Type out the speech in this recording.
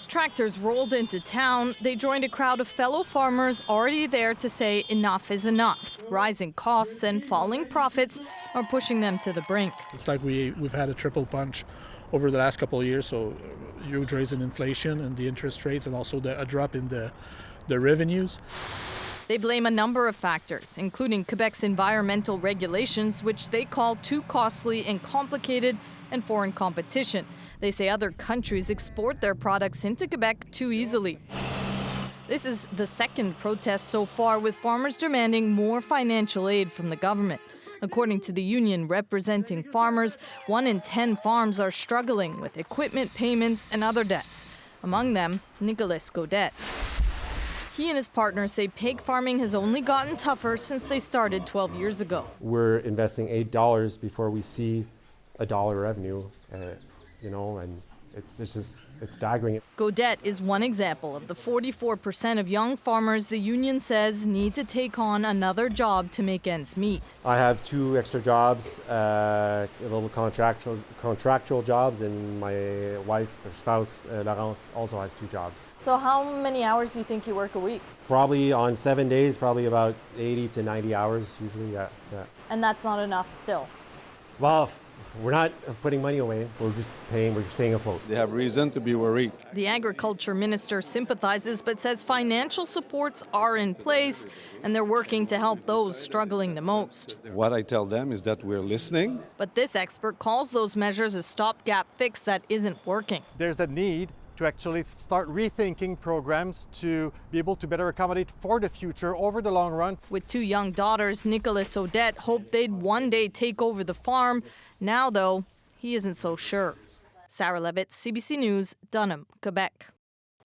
As tractors rolled into town, they joined a crowd of fellow farmers already there to say enough is enough. Rising costs and falling profits are pushing them to the brink. It's like we've had a triple punch over the last couple of years, so huge rise in inflation and the interest rates, and also a drop in the revenues. They blame a number of factors, including Quebec's environmental regulations, which they call too costly and complicated, and foreign competition. They say other countries export their products into Quebec too easily. This is the second protest so far, with farmers demanding more financial aid from the government. According to the union representing farmers, 1 in 10 farms are struggling with equipment payments and other debts. Among them, Nicolas Godet. He and his partner say pig farming has only gotten tougher since they started 12 years ago. We're investing $8 before we see $1 revenue, and it's staggering. Godet is one example of the 44% of young farmers the union says need to take on another job to make ends meet. I have 2 extra jobs, little contractual jobs, and my wife or spouse, Laurence, also has 2 jobs. So how many hours do you think you work a week? Probably on 7 days, probably about 80 to 90 hours usually, yeah. And that's not enough still? Well, we're not putting money away. We're just paying afloat. They have reason to be worried. The agriculture minister sympathizes but says financial supports are in place and they're working to help those struggling the most. What I tell them is that we're listening. But this expert calls those measures a stopgap fix that isn't working. There's a need to actually start rethinking programs to be able to better accommodate for the future over the long run. With 2 young daughters, Nicolas Odette hoped they'd one day take over the farm. Now, though, he isn't so sure. Sarah Levitt, CBC News, Dunham, Quebec.